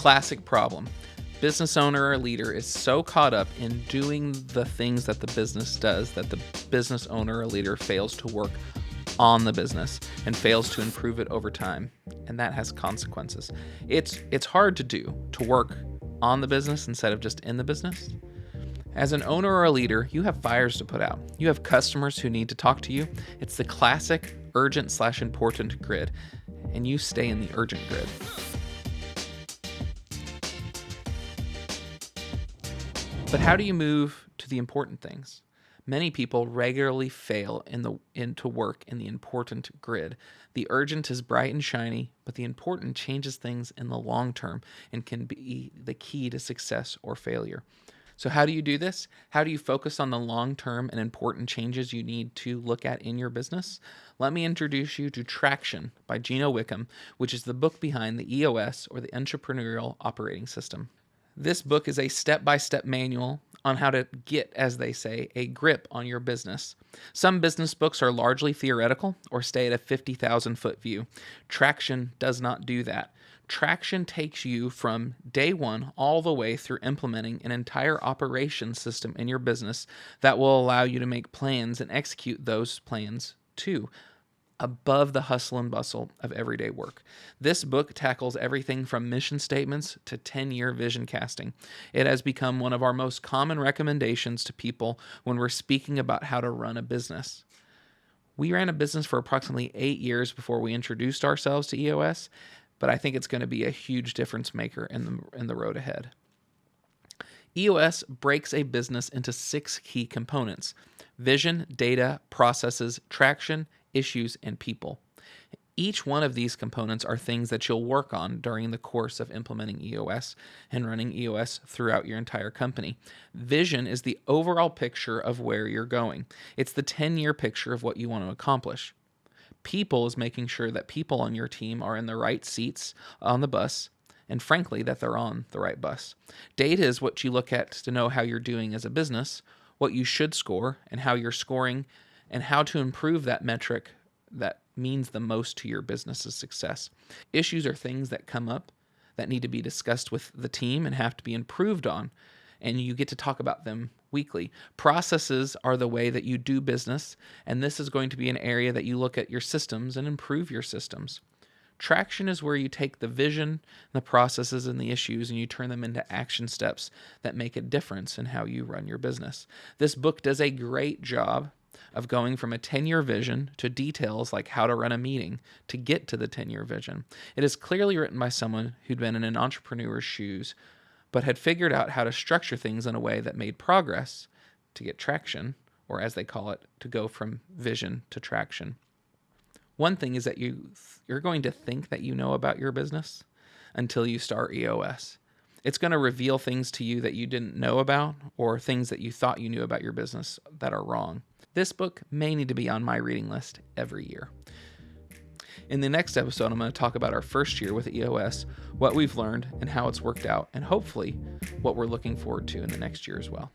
Classic problem. Business owner or leader is so caught up in doing the things that the business does that the business owner or leader fails to work on the business and fails to improve it over time. And that has consequences. It's hard to work on the business instead of just in the business. As an owner or a leader, you have fires to put out. You have customers who need to talk to you. It's the classic urgent/important grid, and you stay in the urgent grid. But how do you move to the important things? Many people regularly fail to work in the important grid. The urgent is bright and shiny, but the important changes things in the long term and can be the key to success or failure. So how do you do this? How do you focus on the long-term and important changes you need to look at in your business? Let me introduce you to Traction by Gino Wickham, which is the book behind the EOS, or the Entrepreneurial Operating System. This book is a step-by-step manual on how to get, as they say, a grip on your business. Some business books are largely theoretical or stay at a 50,000-foot view. Traction does not do that. Traction takes you from day one all the way through implementing an entire operations system in your business that will allow you to make plans and execute those plans too, above the hustle and bustle of everyday work. This book tackles everything from mission statements to 10-year vision casting. It has become one of our most common recommendations to people when we're speaking about how to run a business. We ran a business for approximately 8 years before we introduced ourselves to EOS, but I think it's going to be a huge difference maker in the road ahead. EOS breaks a business into 6 key components: vision, data, processes, traction, issues, and people. Each one of these components are things that you'll work on during the course of implementing EOS and running EOS throughout your entire company. Vision is the overall picture of where you're going. It's the 10-year picture of what you want to accomplish. People is making sure that people on your team are in the right seats on the bus, and frankly, that they're on the right bus. Data is what you look at to know how you're doing as a business, what you should score, and how you're scoring, and how to improve that metric that means the most to your business's success. Issues are things that come up that need to be discussed with the team and have to be improved on, and you get to talk about them weekly. Processes are the way that you do business, and this is going to be an area that you look at your systems and improve your systems. Traction is where you take the vision, the processes, and the issues, and you turn them into action steps that make a difference in how you run your business. This book does a great job of going from a 10-year vision to details like how to run a meeting to get to the 10-year vision. It is clearly written by someone who'd been in an entrepreneur's shoes, but had figured out how to structure things in a way that made progress to get traction, or as they call it, to go from vision to traction. One thing is that you're going to think that you know about your business until you start EOS. It's going to reveal things to you that you didn't know about, or things that you thought you knew about your business that are wrong. This book may need to be on my reading list every year. In the next episode, I'm going to talk about our first year with EOS, what we've learned and how it's worked out, and hopefully what we're looking forward to in the next year as well.